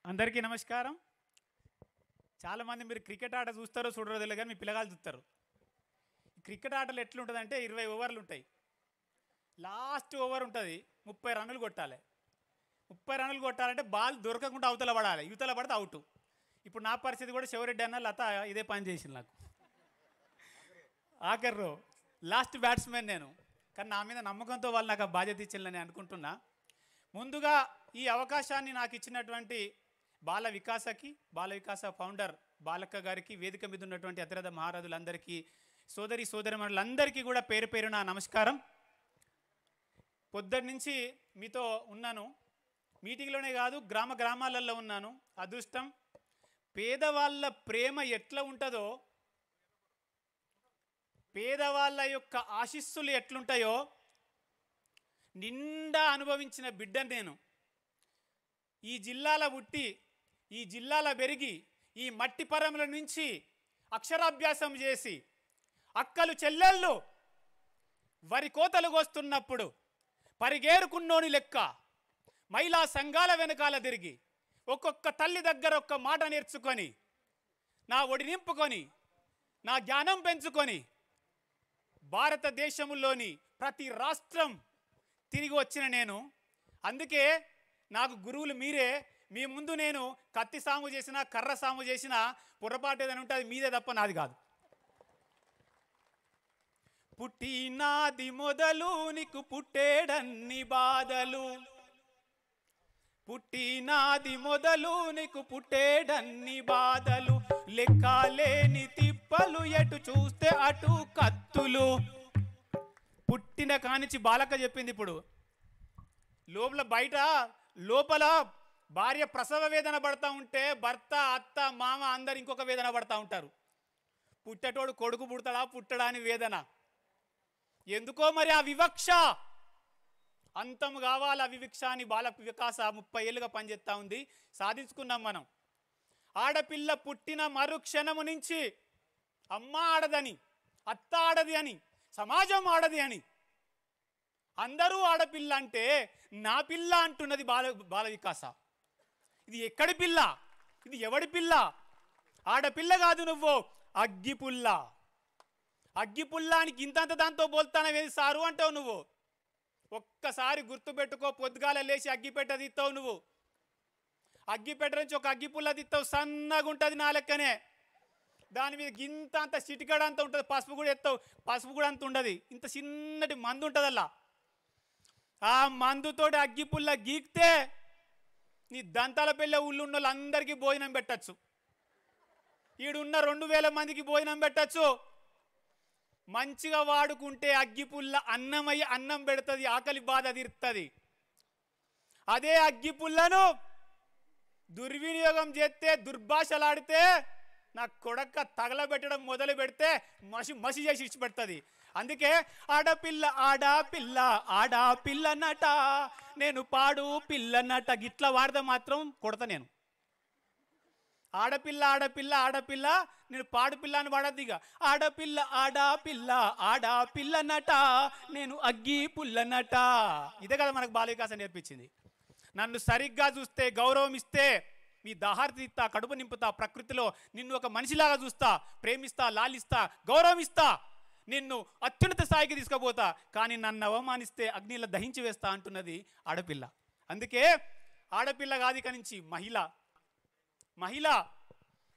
అందరికీ నమస్కారం. చాలామంది మీరు క్రికెట్ ఆట చూస్తారో చూడరో తెలియదు కానీ మీ పిల్లగాళ్ళు చూస్తారు. క్రికెట్ ఆటలు ఎట్లుంటుందంటే 20 ఓవర్లు ఉంటాయి. లాస్ట్ ఓవర్ ఉంటుంది, 30 రన్నులు కొట్టాలి. 30 రన్నులు కొట్టాలంటే బాల్ దొరకకుండా అవతల పడాలి, యువతల పడితే అవుట్. ఇప్పుడు నా పరిస్థితి కూడా శివరెడ్డి అన్న లత ఇదే పని చేసింది నాకు. ఆఖరు లాస్ట్ బ్యాట్స్మెన్ నేను, కానీ నా మీద నమ్మకంతో వాళ్ళు నాకు ఆ బాధ్యత ఇచ్చిందని అనుకుంటున్నా. ముందుగా ఈ అవకాశాన్ని నాకు ఇచ్చినటువంటి బాల వికాస ఫౌండర్ బాలక్క గారికి, వేదిక మీద ఉన్నటువంటి అతిరథ మహారాజులందరికీ, సోదరిమణులందరికీ కూడా పేరు పేరున నమస్కారం. పొద్దున్న నుంచి మీతో ఉన్నాను, మీటింగ్లోనే కాదు గ్రామాలలో ఉన్నాను. అదృష్టం, పేదవాళ్ళ ప్రేమ ఎట్లా ఉంటుందో, పేదవాళ్ళ యొక్క ఆశీస్సులు ఎట్లుంటాయో నిండా అనుభవించిన బిడ్డను నేను. ఈ జిల్లాల పుట్టి, ఈ జిల్లాల పెరిగి, ఈ మట్టి పరముల నుంచి అక్షరాభ్యాసం చేసి, అక్కలు చెల్లెళ్ళు వరి కోతలు కోస్తున్నప్పుడు పరిగేరుకున్నోని లెక్క మహిళా సంఘాల వెనకాల తిరిగి ఒక్కొక్క తల్లి దగ్గర ఒక్క మాట నేర్చుకొని, నా ఒడి నింపుకొని, నా జ్ఞానం పెంచుకొని భారతదేశంలోని ప్రతి రాష్ట్రం తిరిగి వచ్చిన నేను. అందుకే నాకు గురువులు మీరే. మీ ముందు నేను కత్తి సాము చేసినా, కర్ర సాము చేసినా పొరపాటు ఏదైనా ఉంటే అది మీదే తప్ప నాది కాదు. పుట్టినాది మొదలు నీకు పుట్టేడన్ని బాధలు, పుట్టినాది మొదలు నీకు పుట్టేడన్ని బాధలు, లెక్కలేని తిప్పలు ఎటు చూస్తే అటు కత్తులు. పుట్టిన కానించి బాలక్క చెప్పింది. ఇప్పుడు లోపల భార్య ప్రసవ వేదన పడతా ఉంటే భర్త, అత్త, మామ అందరు ఇంకొక వేదన పడతా ఉంటారు. పుట్టేటోడు కొడుకు పుడతాడా పుట్టడా అని వేదన. ఎందుకో మరి ఆ వివక్ష అంతం కావాలి. ఆ వివక్ష అని బాల వికాస 30 ఏళ్ళుగా పనిచేస్తూ ఉంది. సాధించుకున్నాం మనం. ఆడపిల్ల పుట్టిన మరుక్షణము నుంచి అమ్మ ఆడదని, అత్త ఆడది అని, సమాజం ఆడది అని, అందరూ ఆడపిల్ల అంటే నా పిల్ల అంటున్నది బాల వికాస. ఇది ఎక్కడి పిల్ల? ఇది ఎవడి పిల్ల? ఆడపిల్ల కాదు, నువ్వు అగ్గిపుల్ల. అగ్గిపుల్లానికి ఇంతంత దాంతో పోల్తానవేది సారు అంటావు నువ్వు. ఒక్కసారి గుర్తుపెట్టుకో, పొద్దుగాల లేచి అగ్గిపెట్ట తీస్తావు నువ్వు. అగ్గిపెట్ట నుంచి ఒక అగ్గిపుల్ల తీస్తావు, సన్నగా ఉంటుంది నా లెక్కనే. దాని మీద గింత అంత చిటికడ అంత ఉంటుంది. పసుపు కూడా ఎత్తావు, పసుపు కూడా అంత ఉండదు. ఇంత చిన్నటి మందు ఉంటుంది అలా. ఆ మందుతోటి అగ్గిపుల్ల గీక్తే నీ దంతాల పెళ్ళ ఊళ్ళు ఉన్న వాళ్ళందరికీ భోజనం పెట్టచ్చు. ఈడున్న 2000 మందికి భోజనం పెట్టచ్చు. మంచిగా వాడుకుంటే అగ్గిపుల్ల అన్నమయ్యి అన్నం పెడుతుంది, ఆకలి బాధ తీరుతుంది. అదే అగ్గిపుల్లను దుర్వినియోగం చేస్తే, దుర్భాషలాడితే, నా కొడక్క తగలబెట్టడం మొదలు పెడితే మసి చేసి ఇచ్చిపెడుతుంది. అందుకే ఆడపిల్ల ఆడపిల్ల ఆడపిల్ల నట, నేను పాడు పిల్ల నట గిట్లా వాడితే మాత్రం కొడతా నేను. ఆడపిల్ల ఆడపిల్ల ఆడపిల్ల, నేను పాడు పిల్ల అని వాడద్దు. ఇక ఆడపిల్ల ఆడపిల్ల ఆడపిల్ల నట, నేను అగ్గి పుల్ల నట. ఇదే కదా మనకు బాల వికాసం నేర్పించింది. నన్ను సరిగ్గా చూస్తే, గౌరవం ఇస్తే, మీ దాహార్తి తీస్తా, కడుపు నింపుతా, ప్రకృతిలో నిన్ను ఒక మనిషిలాగా చూస్తా, ప్రేమిస్తా, లాలిస్తా, గౌరవిస్తా, నిన్ను అత్యున్నత స్థాయికి తీసుకుపోతా. కానీ నన్ను అవమానిస్తే అగ్నిలో దహించి వేస్తా అంటున్నది ఆడపిల్ల. అందుకే ఆడపిల్ల కాదు, ఇక నుంచి మహిళ.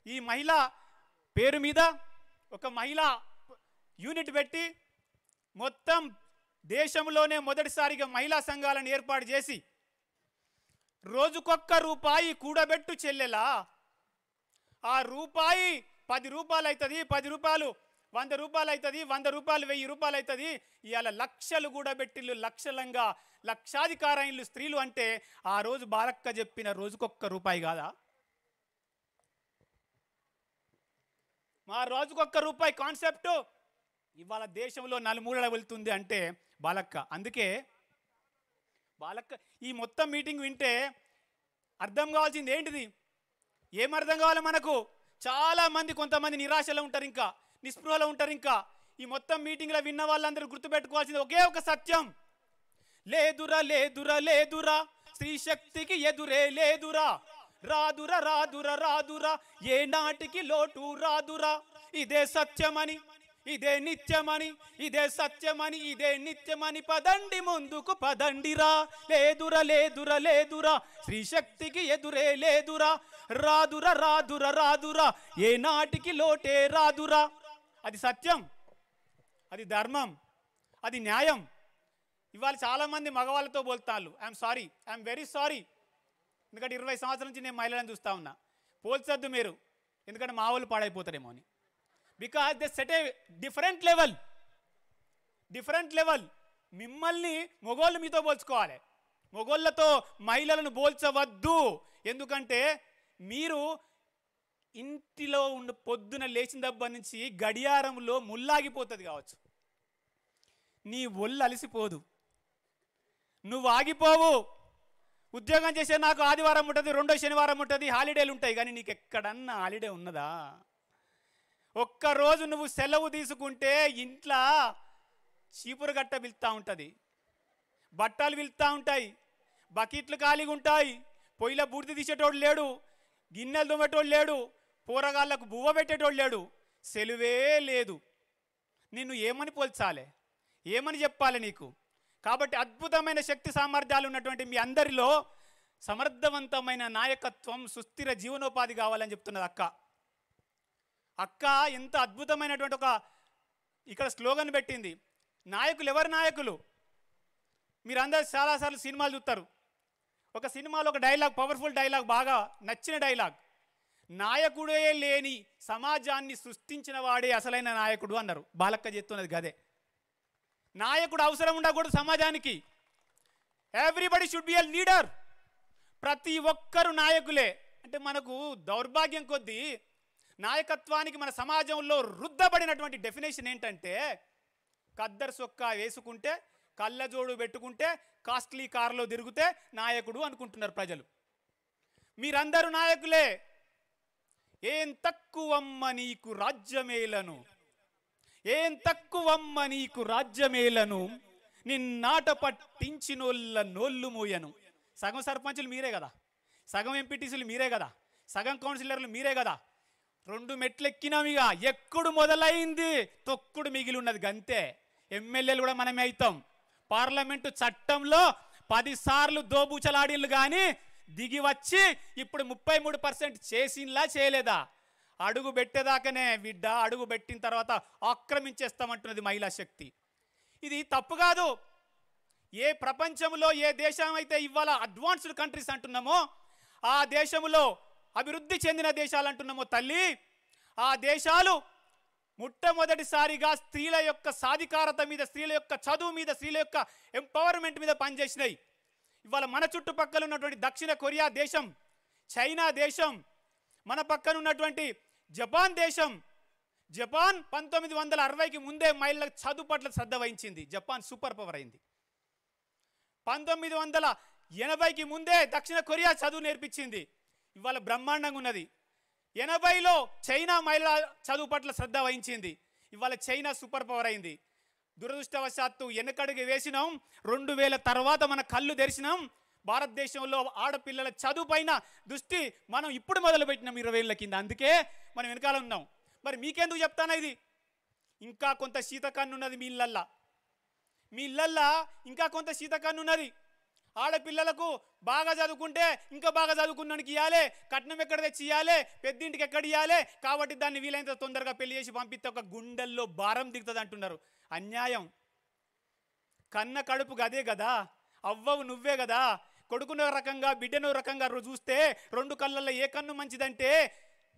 ఈ మహిళ పేరు మీద ఒక మహిళా యూనిట్ పెట్టి మొత్తం దేశంలోనే మొదటిసారిగా మహిళా సంఘాలను ఏర్పాటు చేసి, రోజుకొక్క రూపాయి కూడబెట్టు చెల్లెలా. ఆ రూపాయి 10 రూపాయలు అవుతుంది, 10 రూపాయలు 100 రూపాయలు అవుతుంది, 100 రూపాయలు 1000 రూపాయలు అవుతుంది. ఇవాళ లక్షలు కూడబెట్టిళ్ళు, లక్షలంగా లక్షాధికారైన స్త్రీలు. అంటే ఆ రోజు బాలక్క చెప్పిన రోజుకొక్క రూపాయి కాదా? మా రోజుకొక్క రూపాయి కాన్సెప్ట్ ఇవాళ దేశంలో నలుమూలల వెళ్తుంది అంటే బాలక్క. అందుకే బాలక్క ఈ మొత్తం మీటింగ్ వింటే అర్థం కావాల్సింది ఏంటిది? ఏమర్థం కావాలి మనకు? చాలామంది, కొంతమంది నిరాశలో ఉంటారు, ఇంకా నిస్పృహలో ఉంటారు. ఇంకా ఈ మొత్తం మీటింగ్లో విన్న వాళ్ళందరూ గుర్తుపెట్టుకోవాల్సింది ఒకే ఒక సత్యం: లేదురా లేదురా లేదురా, స్త్రీ శక్తికి ఎదురే లేదురా, రాదురా రాదురా రాదురా ఏ నాటికి లోటు రాదురా ఇదే సత్యమని ఇదే నిత్యమని ఇదే సత్యమని ఇదే నిత్యమని పదండి ముందుకు పదండిరా లేదురా లేదురా లేదురా శ్రీశక్తికి ఎదురే లేదురా రాదురా రాదురా రాదురా ఏ నాటికి లోటే రాదురా. అది సత్యం, అది ధర్మం, అది న్యాయం. ఇవాళ చాలామంది మగవాళ్ళతో పోల్తాళ్ళు. I'm very sorry. ఎందుకంటే 20 సంవత్సరాల నుంచి నేను మహిళలను చూస్తూ ఉన్నా. పోల్చొద్దు మీరు, ఎందుకంటే మా వాళ్ళు పాడైపోతారేమో అని. Because they set a different level. మిమ్మల్ని మొగోళ్ళు మీతో పోల్చుకోవాలి, మొగోళ్ళతో మహిళలను పోల్చవద్దు. ఎందుకంటే మీరు ఇంటిలో ఉన్న పొద్దున లేచిన దగ్గర నుంచి గడియారంలో ముల్లాగిపోతుంది కావచ్చు, నీ ఒళ్ళు అలసిపోదు, నువ్వు ఆగిపోవు. ఉద్యోగం చేసే నాకు ఆదివారం ఉంటుంది, రెండో శనివారం ఉంటుంది, హాలిడేలు ఉంటాయి. కానీ నీకు ఎక్కడన్నా హాలిడే ఉన్నదా? ఒక్కరోజు నువ్వు సెలవు తీసుకుంటే ఇంట్లో చీపురు గట్ట పిలుస్తూ ఉంటుంది, బట్టలు పిలుస్తూ ఉంటాయి, బకెట్లు ఖాళీగా ఉంటాయి, పొయ్యిలో బూడిద తీసేటోడు లేడు, గిన్నెలు దుమ్మేటోడు లేడు, కూరగాళ్ళకు బువ్వ పెట్టేటోడు లేడు, సెలవే లేదు. నిన్ను ఏమని పోల్చాలి, ఏమని చెప్పాలి నీకు? కాబట్టి అద్భుతమైన శక్తి సామర్థ్యాలు ఉన్నటువంటి మీ అందరిలో సమర్థవంతమైన నాయకత్వం, సుస్థిర జీవనోపాధి కావాలని చెప్తున్నది అక్క. ఎంత అద్భుతమైనటువంటి ఒక ఇక్కడ స్లోగన్ పెట్టింది. నాయకులు ఎవరు నాయకులు? మీరందరూ చాలాసార్లు సినిమాలు చూస్తారు. ఒక సినిమాలో ఒక డైలాగ్, పవర్ఫుల్ డైలాగ్, బాగా నచ్చిన డైలాగ్, నాయకుడే లేని సమాజాన్ని సృష్టించిన వాడే అసలైన నాయకుడు అన్నారు. బాలక్క చెప్తున్నది గదే. నాయకుడు అవసరం ఉండకూడదు సమాజానికి. Everybody should be a leader. ప్రతి ఒక్కరు నాయకులే. అంటే మనకు దౌర్భాగ్యం కొద్దీ నాయకత్వానికి మన సమాజంలో రుద్దబడినటువంటి డెఫినేషన్ ఏంటంటే, కద్దరు సొక్కా వేసుకుంటే, కళ్ళజోడు పెట్టుకుంటే, కాస్ట్లీ కారులో తిరిగితే నాయకుడు అనుకుంటున్నారు ప్రజలు. మీరందరూ నాయకులే. ఏం తక్కువమ్మ నీకు రాజ్యమేలను, ఏం తక్కువమ్మ నీకు రాజ్యమేలను, నిన్నాట పట్టించినోళ్ళ నోళ్ళు మూయను. సగం సర్పంచులు మీరే కదా, సగం ఎంపీటీసీలు మీరే కదా, సగం కౌన్సిలర్లు మీరే కదా. 2 మెట్లు ఎక్కినామిగ, ఎక్కుడు మొదలైంది, తొక్కుడు మిగిలి ఉన్నది గంతే. ఎమ్మెల్యేలు కూడా మనమే అవుతాం. పార్లమెంటు చట్టంలో 10 సార్లు దోబూచలాడిళ్ళు కానీ దిగి వచ్చి ఇప్పుడు 33% చేసినలా చేయలేదా? అడుగు పెట్టేదాకానే బిడ్డ, అడుగు పెట్టిన తర్వాత ఆక్రమించేస్తామంటున్నది మహిళా శక్తి. ఇది తప్పు కాదు. ఏ ప్రపంచంలో ఏ దేశం అయితే ఇవాళ అడ్వాన్స్డ్ కంట్రీస్ అంటున్నామో, ఆ దేశంలో అభివృద్ధి చెందిన దేశాలు అంటున్నామో తల్లి, ఆ దేశాలు మొట్టమొదటిసారిగా స్త్రీల యొక్క సాధికారత మీద, స్త్రీల యొక్క చదువు మీద, స్త్రీల యొక్క ఎంపవర్మెంట్ మీద పనిచేసినాయి. ఇవాళ మన చుట్టుపక్కల ఉన్నటువంటి దక్షిణ కొరియా దేశం, చైనా దేశం, మన పక్కన ఉన్నటువంటి జపాన్ దేశం, జపాన్ 1960కి ముందే మహిళలకు చదువు పట్ల శ్రద్ధ వహించింది. జపాన్ సూపర్ పవర్ అయింది. 1980కి ముందే దక్షిణ కొరియా చదువు నేర్పించింది. ఇవాళ బ్రహ్మాండంగా ఉన్నది. 80లో చైనా మహిళల చదువు పట్ల శ్రద్ధ వహించింది. ఇవాళ చైనా సూపర్ పవర్ అయింది. దురదృష్టవశాత్తు వెనకడుగు వేసినాం. 2000 తర్వాత మన కళ్ళు తెరిచినాం. భారతదేశంలో ఆడపిల్లల చదువు పైన దృష్టి మనం ఇప్పుడు మొదలుపెట్టినాం 20 ఏళ్ల కింద. అందుకే మనం వెనకాల ఉన్నాం. మరి మీకెందుకు చెప్తానా ఇది? ఇంకా కొంత శీతకన్ను ఉన్నది మీ ఇళ్ళల్లా, ఇంకా కొంత శీతకన్ను ఉన్నది. ఆడపిల్లలకు బాగా చదువుకుంటే ఇంకా బాగా చదువుకున్నానికి ఇవ్వాలి, కట్నం ఎక్కడ తెచ్చి ఇవ్వాలి, పెద్దింటికి ఎక్కడ ఇవ్వాలి, కాబట్టి దాన్ని వీలైనంత తొందరగా పెళ్లి చేసి పంపిస్తే ఒక గుండెల్లో భారం దిగుతుంది అంటున్నారు. అన్యాయం. కన్న కడుపు గదే కదా, అవ్వవు నువ్వే కదా. కొడుకునో రకంగా బిడ్డనో రకంగా చూస్తే 2 కళ్ళల్లో ఏ కన్ను మంచిదంటే,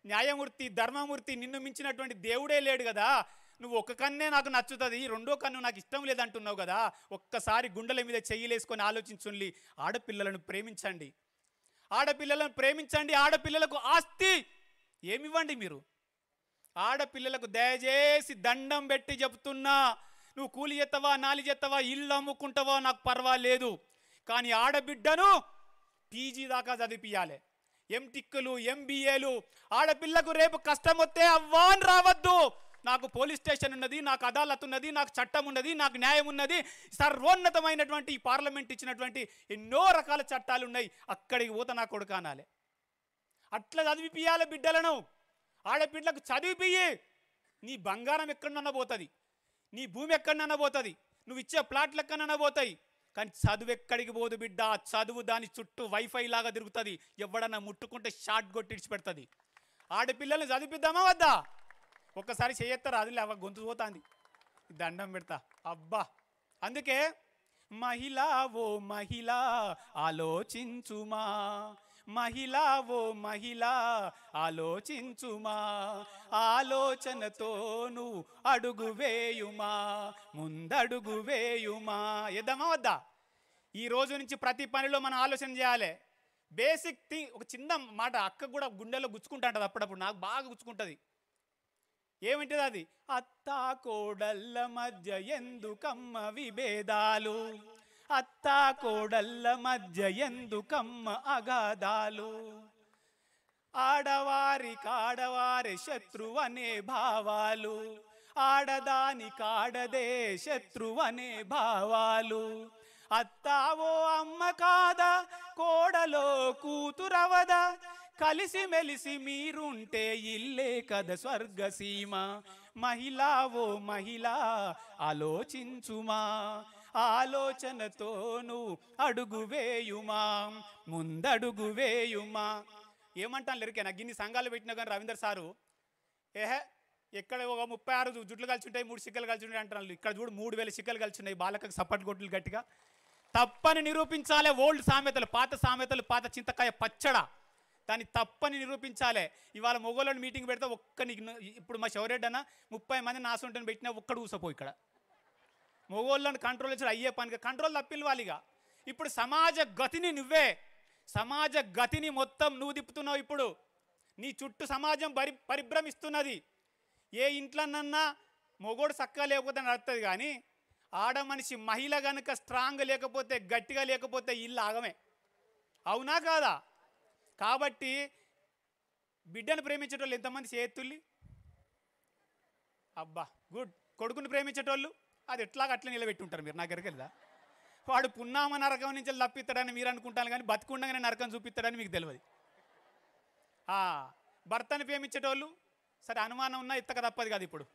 న్యాయమూర్తి, ధర్మమూర్తి, నిన్ను మించినటువంటి దేవుడే లేడు కదా. నువ్వు ఒక కన్నే నాకు నచ్చుతుంది, 2వ కన్ను నాకు ఇష్టం లేదంటున్నావు కదా. ఒక్కసారి గుండెల మీద చెయ్యిలేసుకొని ఆలోచించుండి. ఆడపిల్లలను ప్రేమించండి, ఆడపిల్లలను ప్రేమించండి. ఆడపిల్లలకు ఆస్తి ఏమివ్వండి మీరు. ఆడపిల్లలకు దయచేసి దండం పెట్టి చెప్తున్నా, నువ్వు కూలి చేస్తావా, నాలి చేస్తావా, ఇల్లు అమ్ముకుంటావా, నాకు పర్వాలేదు. కానీ ఆడబిడ్డను పీజీ దాకా చదివిపియాలి, ఎంటెక్లు, ఎంబీఏలు. ఆడపిల్లకు రేపు కష్టం వస్తే అవ్వాన్ రావద్దు. నాకు పోలీస్ స్టేషన్ ఉన్నది, నాకు అదాలత్ ఉన్నది, నాకు చట్టం ఉన్నది, నాకు న్యాయం ఉన్నది, సర్వోన్నతమైనటువంటి పార్లమెంట్ ఇచ్చినటువంటి ఎన్నో రకాల చట్టాలు ఉన్నాయి, అక్కడికి పోత నా కొడుకు అనాలి. అట్లా చదివిపియాలి బిడ్డలను. ఆడపిల్లలకు చదివిపియ్యి. నీ బంగారం ఎక్కడన్నా పోతుంది, నీ భూమి ఎక్కడన్నా పోతుంది, నువ్వు ఇచ్చే ప్లాట్లు ఎక్కడన్నా పోతాయి, కానీ చదువు ఎక్కడికి పోదు బిడ్డ. చదువు దాని చుట్టూ వైఫై లాగా తిరుగుతుంది. ఎవడన్నా ముట్టుకుంటే షార్ట్ కొట్టి ఇడిచిపెడుతుంది. ఆడపిల్లల్ని చదివిద్దామా వద్దా? ఒక్కసారి చేయెత్తారా? అది లేవ గొంతు పోతుంది. దండం పెడతా అబ్బా. అందుకే మహిళ ఓ మహిళ ఆలోచించుమా, మహిళ ఓ మహిళ ఆలోచించుమా, ఆలోచనతోను అడుగు వేయుమా, ముందడుగు వేయుమా. ఎద్దామా వద్దా? ఈ రోజు నుంచి ప్రతి పనిలో మనం ఆలోచన చేయాలి. Basic thing. ఒక చిన్న మాట అక్క కూడా గుండెలో గుచ్చుకుంటా ఉంటుంది, అప్పుడప్పుడు నాకు బాగా గుచ్చుకుంటుంది. ఏమిటిది అది? అత్తా కోడళ్ళ మధ్య ఎందుకమ్మ విభేదాలు, అత్తా కోడళ్ళ మధ్య ఎందుకమ్మ అగాధాలు, ఆడవారి కాడవారి శత్రువనే భావాలు, ఆడదాని కాడదే శత్రువనే భావాలు, అత్తావో అమ్మ కాదా కోడలో కూతురవదా, కలిసి మెలిసి మీరుంటే ఇల్లే కద స్వర్గసీమ, మహిళా ఓ మహిళ ఆలోచించుమా, ఆలోచనతోను అడుగు వేయుమా, ముందడుగు వేయుమా. ఏమంటాను లేరికేనా? గిన్ని సంఘాలు పెట్టినా కానీ రవీందర్ సారు ఎక్కడ ఒక 36 జుట్లు కలిసి ఉంటాయి, 3 సిక్కలు కలిసి ఉంటాయి అంటున్నారు. ఇక్కడ చూడు 3000 సిక్కలు కలిసి ఉన్నాయి. బాలకకు సప్పటి కొట్లు గట్టిగా తప్పని నిరూపించాలి. ఓల్డ్ సామెతలు, పాత సామెతలు, పాత చింతకాయ పచ్చడ, దాన్ని తప్పని నిరూపించాలి. ఇవాళ మొగోళ్ళని మీటింగ్ పెడితే ఇప్పుడు మా శౌరెడ్డి అన్న 30 మంది నాసుంటని పెట్టినా ఒక్కడు కూసపో. ఇక్కడ మొగోళ్ళని కంట్రోల్ చేసి అయ్యే పనిగా కంట్రోల్ తప్పిల్వాలిగా. ఇప్పుడు సమాజ గతిని నువ్వే, సమాజ గతిని మొత్తం నువ్వు తిప్పుతున్నావు. ఇప్పుడు నీ చుట్టూ సమాజం పరిభ్రమిస్తున్నది. ఏ ఇంట్లోనన్నా మొగోడు చక్కగా లేకపోతే నడుస్తుంది, కానీ ఆడ మనిషి మహిళ కనుక స్ట్రాంగ్ లేకపోతే, గట్టిగా లేకపోతే ఇల్లు ఆగమే. అవునా కాదా? కాబట్టి బిడ్డను ప్రేమించేటోళ్ళు ఎంతమంది చేతుల్లి? అబ్బా గుడ్. కొడుకుని ప్రేమించేటోళ్ళు అది ఎట్లాగా అట్లా నిలబెట్టి ఉంటారు. మీరు నాకు ఎరకెళ్ళదా? వాడు పున్నామ నరకం నుంచి తప్పిస్తాడని మీరు అనుకుంటాను, కానీ బతుకుండగానే నరకం చూపిస్తాడని మీకు తెలియదు. భర్తను ప్రేమించేటోళ్ళు సరే అనుమానం ఉన్నా ఎత్తక తప్పదు కదా. ఇప్పుడు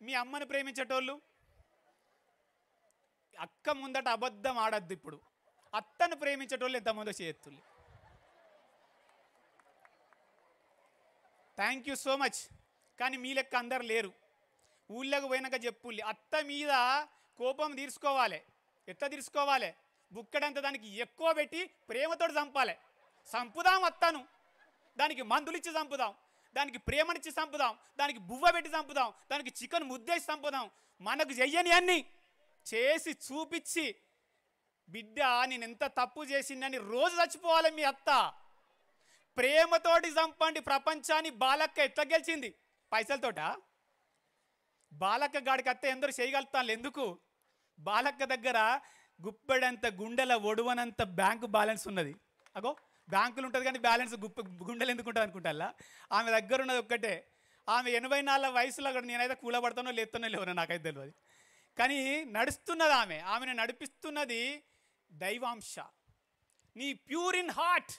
మీ అమ్మను ప్రేమించేటోళ్ళు అక్క ముందట అబద్ధం ఆడద్దు. ఇప్పుడు అత్తను ప్రేమించేటోళ్ళు ఎంతమందో చేతుల్లి. Thank you so much. కానీ మీ లెక్క అందరు లేరు. ఊళ్ళోకి పోయినాక చెప్పుల్లి. అత్త మీద కోపం తీర్చుకోవాలి. ఎట్లా తీర్చుకోవాలి? బుక్కడంతా దానికి ఎక్కువ పెట్టి ప్రేమతో చంపాలి. చంపుదాం అత్తను, దానికి మందులిచ్చి చంపుదాం, దానికి ప్రేమనిచ్చి చంపుదాం, దానికి బువ్వ పెట్టి చంపుదాం, దానికి చికెన్ ముద్దేసి చంపుదాం. మనకు చెయ్యని అన్ని చేసి చూపించి, బిడ్డ నేను ఎంత తప్పు చేసిందని రోజు చచ్చిపోవాలి మీ అత్త. ప్రేమతోటి చంపండి ప్రపంచాన్ని. బాలక్క ఎట్లా గెలిచింది? పైసలతోట. బాలక్క గాడికి అత్త ఎందరూ చేయగలుగుతాను. ఎందుకు? బాలక్క దగ్గర గుప్పెడంత గుండెల ఒడువనంత బ్యాంకు బ్యాలెన్స్ ఉన్నది. అగో బ్యాంకులు ఉంటుంది కానీ బ్యాలెన్స్ గుండెలు ఎందుకు ఉంటుంది అనుకుంటా. ఆమె దగ్గర ఉన్నది ఒక్కటే. ఆమె 84 వయసులో కూడా నేనైతే కూలబడతానో లేస్తానో లేవనో నాకైతే తెలియదు. కానీ నడుస్తున్నది ఆమె. ఆమెను నడిపిస్తున్నది దైవాంశ. నీ ప్యూర్ ఇన్ హార్ట్,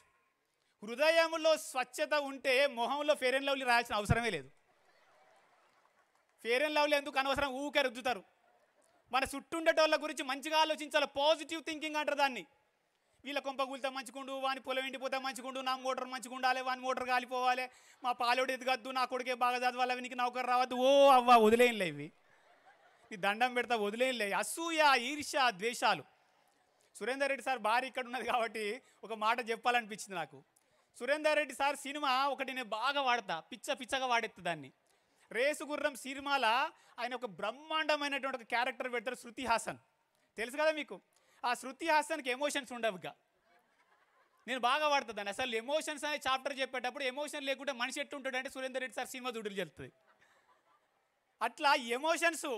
హృదయంలో స్వచ్ఛత ఉంటే మొహంలో ఫెయిర్ అండ్ లవ్లీ రాయాల్సిన అవసరమే లేదు. ఫెయిర్ అండ్ లవ్లీ ఎందుకు అనవసరం? ఊకే రుద్దుతారు. మన చుట్టూ ఉండేటోళ్ళ గురించి మంచిగా ఆలోచించాలి. పాజిటివ్ థింకింగ్ అంటారు దాన్ని. వీళ్ళ కొంప కూలితే మంచిగుండు, వాని పొలం ఎండిపోతే మంచిగుండు, నా మోటార్ మంచిగా ఉండాలి, వాని మోటార్ కాలిపోవాలి, మా పాలోడు ఎదగద్దు, నా కొడుకే బాగా చదవాలి, వీనికి నౌకరు రావద్దు. ఓ అవ్వ వదిలేయంలే, ఇవి ఈ దండం పెడతా వదిలేయంలే. అసూయ, ఈర్ష్య, ద్వేషాలు. సురేందర్ రెడ్డి సార్ భార్య ఇక్కడ ఉన్నది కాబట్టి ఒక మాట చెప్పాలనిపించింది నాకు. సురేందర్ రెడ్డి సార్ సినిమా ఒకటి నేను బాగా వాడతా, పిచ్చగా వాడెత్తా దాన్ని. రేసు గుర్రం సినిమాలో ఆయన ఒక బ్రహ్మాండమైనటువంటి ఒక క్యారెక్టర్ పెడతారు, శృతి హాసన్. తెలుసు కదా మీకు? ఆ శృతి హాసన్కి ఎమోషన్స్ ఉండవుగా. నేను బాగా వాడుతుంది దాన్ని. అసలు ఎమోషన్స్ అనే చాప్టర్ చెప్పేటప్పుడు ఎమోషన్ లేకుంటే మనిషి ఎట్టుంటాడు అంటే సురేందర్ రెడ్డి సార్ సినిమా చూడలు చెప్తుంది. అట్లా ఎమోషన్స్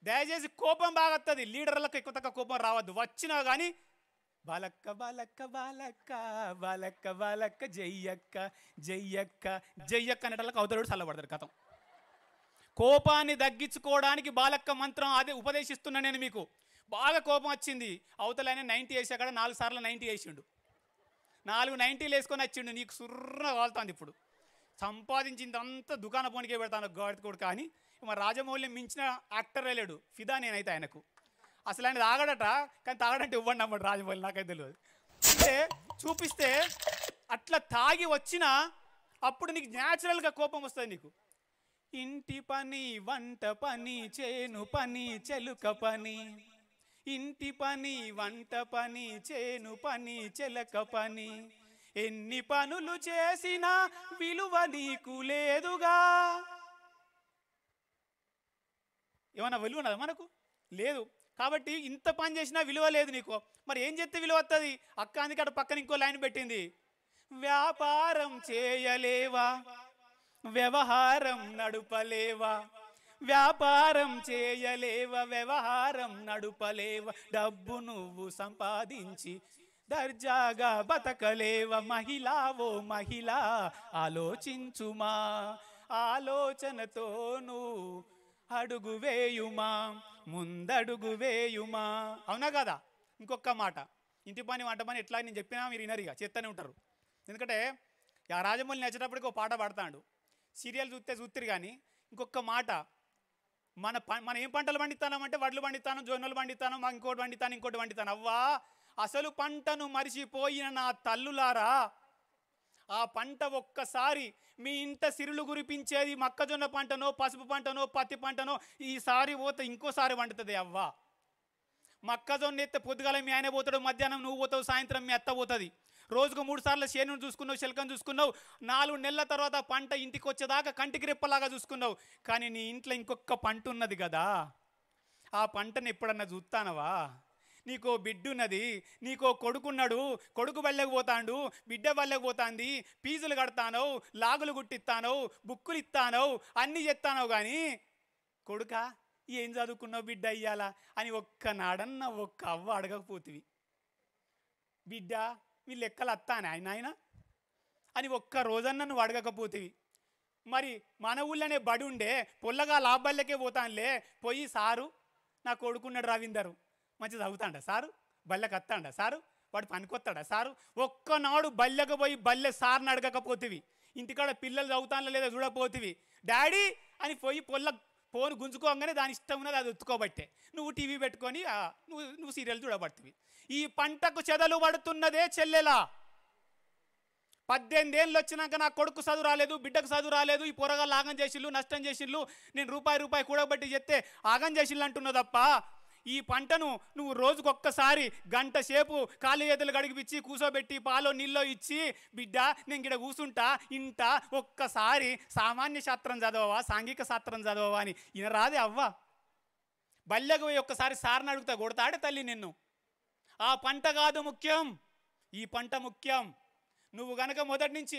దయచేసి కోపం బాగా వస్తుంది. లీడర్లకు ఎక్కువ తక్కువ కోపం రావద్దు. వచ్చినా కానీ బాలక్క బాలక్క బాలక్క బాలక్క బాలక్క జయ్యక్క జయ్యక్క జయ్యక్క అనేటలకు అవతలడు చల్లబడతాడు. కథం. కోపాన్ని తగ్గించుకోవడానికి బాలక్క మంత్రం అదే ఉపదేశిస్తున్నా నేను మీకు. బాగా కోపం వచ్చింది, అవతల ఆయన 90 వేసా కాడ 4 సార్లు 90 వేసిండు. 490 వేసుకొని వచ్చిండు, నీకు సుర్ర వాళ్తుంది. ఇప్పుడు సంపాదించిందంతా దుకాణ పోనికే పెడతాను గాడి కొడుకు. కానీ మరి రాజమౌళిని మించిన యాక్టర్ లేడు, ఫిదా నేనైతే ఆయనకు. అసలు ఆయన తాగడట, కానీ తాగడంటే ఇవ్వండి అమ్మడు రాజమౌళి, నాకైతే తెలియదు. అంటే చూపిస్తే అట్లా తాగి వచ్చినా అప్పుడు నీకు న్యాచురల్గా కోపం వస్తుంది. నీకు ఇంటి పని, వంట పని, చేను పని, చెలుక పని, ఇంటి పని, వంట పని, చేను పని, చెలక పని, ఎన్ని పనులు చేసినా విలువ నీకు లేదుగా. ఏమన్నా విలువ ఉన్నదా మనకు? లేదు. కాబట్టి ఇంత పని చేసినా విలువ లేదు నీకు. మరి ఏం చేస్తే విలువ వస్తుంది? అక్క అందుకే అక్కడ పక్కన ఇంకో లైన్ పెట్టింది, వ్యాపారం చేయలేవా, వ్యవహారం నడుపలేవా, వ్యాపారం చేయలేవా, వ్యవహారం నడుపలేవా, డబ్బు నువ్వు సంపాదించి దర్జాగా బతకలేవా, మహిళా ఓ మహిళా ఆలోచించుమా, ఆలోచనతో నువ్వు అడుగు వేయుమా, ముందడుగు వేయుమా. అవునా కదా? ఇంకొక మాట, ఇంటి పని వంట పని ఎట్లా నేను చెప్పినా మీరు వినరిగా, చేస్తూనే ఉంటారు. ఎందుకంటే ఆ రాజమౌళి నచ్చేటప్పటికి ఒక పాట పాడతాడు, సీరియల్ చూస్తారు. కానీ ఇంకొక మాట, మనం ఏం పంటలు పండిస్తామంటే వడ్లు పండిస్తాను, జొన్నలు పండిస్తాను, మాకు ఇంకోటి పండిస్తాను. అవ్వా, అసలు పంటను మరిచిపోయిన నా తల్లులారా, ఆ పంట ఒక్కసారి మీ ఇంట సిరులు కురిపించేది మొక్కజొన్న పంటనో, పసుపు పంటనో, పత్తి పంటనో, ఈసారి పోతే ఇంకోసారి వండుతుంది. అవ్వ, మొక్కజొన్న ఎత్తే పొద్దుగాల మీ ఆయన పోతాడు, మధ్యాహ్నం నువ్వు పోతావు, సాయంత్రం మీ అత్త పోతుంది. రోజుకు 3 సార్లు చేను చూసుకున్నావు, శిల్కం చూసుకున్నావు. 4 నెలల తర్వాత పంట ఇంటికి వచ్చేదాకా కంటికి రెప్పలాగా చూసుకున్నావు. కానీ నీ ఇంట్లో ఇంకొక పంట ఉన్నది కదా, ఆ పంటను ఎప్పుడన్నా చూస్తానవా? నీకో బిడ్డున్నది, నీకో కొడుకున్నాడు, కొడుకు బళ్ళకు పోతాడు, బిడ్డ బళ్ళకు పోతాంది, ఫీజులు కడతానో, లాగులు గుట్టిస్తానో, బుక్కులు ఇస్తానో, అన్నీ చెప్తానో. కానీ కొడుక ఏం చదువుకున్నావు బిడ్డ అయ్యాలా అని ఒక్కనాడన్న ఒక్క అవ్వ అడగకపోతివి. బిడ్డ వీళ్ళు లెక్కలు వస్తానే ఆయన అని ఒక్క రోజన్నా నువ్వు అడగకపోతివి. మరి మన ఊళ్ళోనే బడి ఉండే, పొల్లగా లాభబల్లకే పోతానులే, పోయి సారు నా కొడుకున్నాడు రవీందరు, మంచి చదువుతాడా సారు, బల్లెకి వస్తాడా సారు, వాడు పనికొస్తాడా సారు. ఒక్కనాడు బల్లెకు పోయి బల్లె సార్ని అడగకపోతివి. ఇంటికాడ పిల్లలు చదువుతానో లేదా చూడకపోతివి. డాడీ అని పోయి ఫోన్ గుంజుకోగానే దాని ఇష్టం ఉన్నది అది ఒత్తుకోబట్టే నువ్వు టీవీ పెట్టుకొని నువ్వు సీరియల్ చూడబడుతుంది. ఈ పంటకు చెదలు పడుతున్నదే చెల్లెలా. 18 ఏళ్ళు వచ్చినాక నా కొడుకు చదువు రాలేదు, బిడ్డకు చదువు రాలేదు, ఈ పొరగాళ్ళు ఆగం చేసిళ్ళు, నష్టం చేసిళ్ళు, నేను రూపాయి కూడబట్టి చెప్తే ఆగం చేసిళ్ళు అంటున్నావు తప్ప, ఈ పంటను నువ్వు రోజుకొక్కసారి గంట సేపు కాళ్ళు చేతులు గడిగిపిచ్చి కూసోబెట్టి పాలో నీళ్ళో ఇచ్చి, బిడ్డ నేను గిడ కూసుంటా ఇంట ఒక్కసారి సామాన్య శాస్త్రం చదవవా, సాంఘిక శాస్త్రం చదవవా అని ఇనరాదే అవ్వ. బల్లెకు పోయి ఒక్కసారి సార్ని అడుగుతా, కొడతాడే తల్లి నిన్ను. ఆ పంట కాదు ముఖ్యం, ఈ పంట ముఖ్యం. నువ్వు గనక మొదటి నుంచి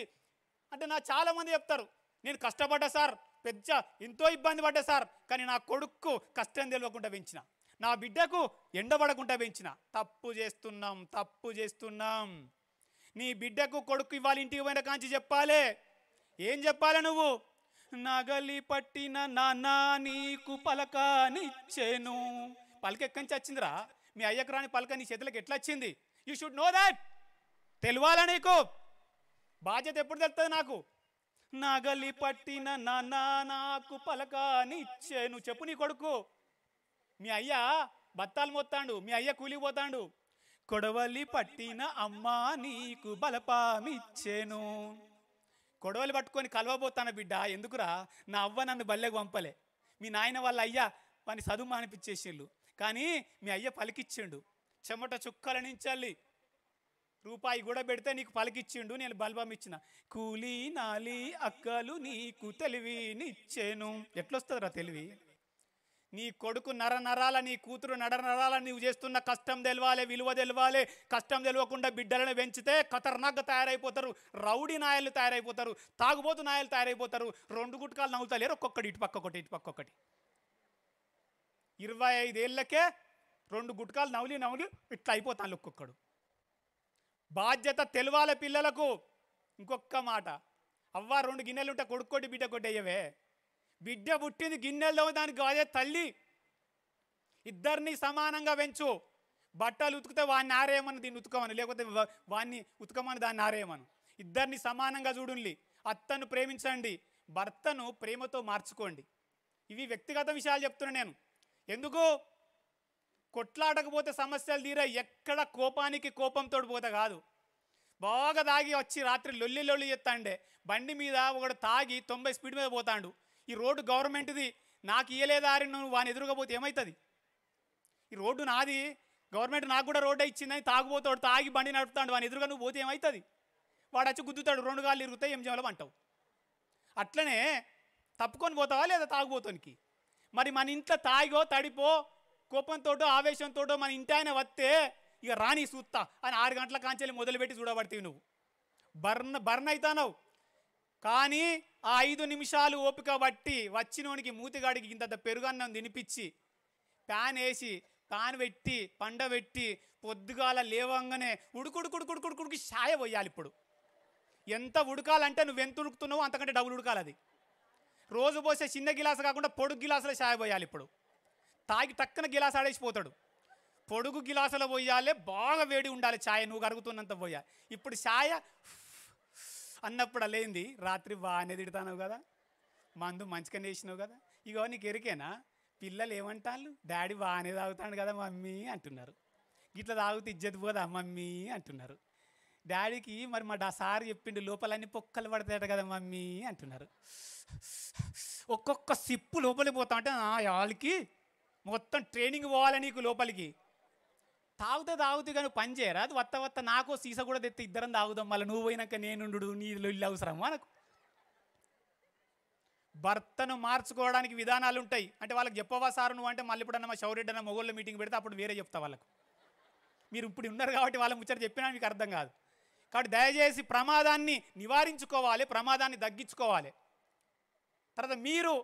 అంటే నా చాలామంది చెప్తారు, నేను కష్టపడ్డా సార్, పెద్ద ఎంతో ఇబ్బంది పడ్డా సార్, కానీ నా కొడుకు కష్టం తెలియకుండా పెంచిన, నా బిడ్డకు ఎండబడకుండా పెంచిన. తప్పు చేస్తున్నాం. నీ బిడ్డకు కొడుకు ఇవ్వాలి, ఇంటికి పోయిన కాంచి చెప్పాలి. ఏం చెప్పాలి నువ్వు? నగలి పట్టిన నాన్న నీకు పలకనిచ్చేను. పలక ఎక్కడి నుంచి వచ్చిందిరా? మీ అయ్యకు రాని పలక నీ చేతులకు ఎట్లా వచ్చింది? You should know that. తెలియాలా నీకు? బాధ్యత ఎప్పుడు తెలుస్తుంది నాకు? నగలి పట్టిన నాన్న నాకు పలకనిచ్చేను. చెప్పు నీ కొడుకు. మీ అయ్య బత్తాలు మోస్తాడు, మీ అయ్య కూలిపోతాడు. కొడవలి పట్టిన అమ్మ నీకు బలపామిచ్చేను. కొడవలి పట్టుకొని కలవబోతాను బిడ్డ, ఎందుకురా? నా అవ్వ నన్ను బల్లెకు పంపలే, మీ నాయన వాళ్ళ అయ్య వాని చదువు మానిపించేసిండు, కానీ మీ అయ్య పలికిచ్చిండు. చెమట చుక్కల నుంచల్లి రూపాయి కూడా పెడితే నీకు పలికిచ్చిండు, నేను బల్బం ఇచ్చిన. కూలి నాలి అక్కలు నీకు తెలివినిచ్చేను. ఎట్లొస్తుందిరా తెలివి? నీ కొడుకు నరనరాల, నీ కూతురు నరనరాల, నువ్వు చేస్తున్న కష్టం తెలవాలి, విలువ తెలవాలి. కష్టం తెలియకుండా బిడ్డలను పెంచితే ఖతర్నాక్గా తయారైపోతారు, రౌడీ నాయలు తయారైపోతారు, తాగుబోతు నాయలు తయారైపోతారు. 2 గుట్కాలు నవ్వుతలేరు, ఒక్కొక్కటి ఇటు పక్క ఒకటి, ఇటు పక్క ఒకటి. 25 ఏళ్ళకే 2 గుట్కాలు నవ్వులి ఇట్లా అయిపోతాను ఒక్కొక్కడు. బాధ్యత తెలవాలి పిల్లలకు. ఇంకొక మాట, అవ్వ 2 గిన్నెలు ఉంటే కొడుకోటి బిడ్డ కొట్టి అయ్యవే. బిడ్డ పుట్టింది గిన్నెల్లో, దానికి అదే తల్లి. ఇద్దరిని సమానంగా పెంచు. బట్టలు ఉతికితే వాడిని ఆరేయమని దీన్ని ఉతకమని, లేకపోతే వాడిని ఉతకమని దాన్ని ఆరేయమను. ఇద్దరిని సమానంగా చూడండి. అత్తను ప్రేమించండి, భర్తను ప్రేమతో మార్చుకోండి. ఇవి వ్యక్తిగత విషయాలు చెప్తున్నా నేను. ఎందుకు? కొట్లాడకపోతే సమస్యలు తీరాయి. ఎక్కడ కోపానికి కోపంతో పోతే కాదు. బాగా తాగి వచ్చి రాత్రి లొల్లి చేస్తాండే బండి మీద ఒకడు తాగి 90 స్పీడ్ మీద పోతాడు. ఈ రోడ్డు గవర్నమెంట్ది, నాకు ఇయ్యలేదా అని నువ్వు వాని ఎదురుగా పోతే ఏమవుతుంది? ఈ రోడ్డు నాది, గవర్నమెంట్ నాకు కూడా రోడ్డు ఇచ్చిందని తాగుపోతాడు, తాగి బండి నడుపుతాడు, వాని ఎదురుగా నువ్వు పోతే ఏమవుతుంది? వాడు వచ్చి గుద్దుతాడు, 2 గాళ్ళు ఇరుగుతాయి, ఏం చేయాలో అంటావు. అట్లనే తప్పుకొని పోతావా లేదా తాగుపోతానికి? మరి మన ఇంట్లో తాగో తడిపో కోపంతో ఆవేశంతో మన ఇంటి ఆయన వస్తే ఇక రాని సూత్తా అని 6 గంటల కాంచెల్లి మొదలుపెట్టి చూడబడతావు. నువ్వు బర్న్ అవుతావు. కానీ ఆ 5 నిమిషాలు ఓపిక బట్టి వచ్చినోనికి మూతిగాడికి ఇంత పెరుగన్నం తినిపించి ప్యాన్ వేసి ప్యాన్ పెట్టి పండబెట్టి పొద్దుగాల లేవంగానే ఉడుకుడుకుడుకుడుకుడుకుడికి షాయ పోయాలి. ఇప్పుడు ఎంత ఉడకాలంటే నువ్వు ఎంత ఉడుకుతున్నావో అంతకంటే డబుల్ ఉడకాలి. అది రోజు పోసే చిన్న గిలాసు కాకుండా పొడుగు గిలాసులో షాయ పోయాలి. ఇప్పుడు తాగి టక్కన గిలాసు ఆడేసిపోతాడు. పొడుగు గిలాసులో పోయాలి, బాగా వేడి ఉండాలి ఛాయ, నువ్వు కరుగుతున్నంత పోయాలి. ఇప్పుడు ఛాయ అన్నప్పుడు అలేంది, రాత్రి బాగానే తిడతావు కదా, మందు మంచిగానే వేసినావు కదా. ఇగో నీకు ఎరికేనా, పిల్లలు ఏమంటారు, డాడీ బాగానే తాగుతాడు కదా మమ్మీ అంటున్నారు. ఇట్లా తాగుతూ ఇజ్జత్ పోదా మమ్మీ అంటున్నారు. డాడీకి మరి మా సార్ చెప్పిండు లోపలన్నీ పొక్కలు పడతాయట కదా మమ్మీ అంటున్నారు. ఒక్కొక్క సిప్పు లోపలికి పోతా అంటే వాళ్ళకి మొత్తం ట్రైనింగ్ పోవాలి నీకు లోపలికి. తాగుతూ కానీ పని చేయరా, అది వత్త నాకో సీసా కూడా తెస్తే ఇద్దరం తాగుదాం, మళ్ళీ నువ్వు పోయినాక నేనుండు నీళ్ళు ఇల్లు అవసరం మనకు. భర్తను మార్చుకోవడానికి విధానాలు ఉంటాయి. అంటే వాళ్ళకి చెప్పవా సార్ నువ్వు అంటే, మళ్ళీ ఇప్పుడన్నా మా షౌరెడ్డన్న మొగోళ్ళ మీటింగ్ పెడితే అప్పుడు వేరే చెప్తా వాళ్ళకు. మీరు ఇప్పుడు ఉన్నారు కాబట్టి వాళ్ళ ముచ్చట చెప్పినా మీకు అర్థం కాదు. కాబట్టి దయచేసి ప్రమాదాన్ని నివారించుకోవాలి, ప్రమాదాన్ని తగ్గించుకోవాలి. తర్వాత మీరు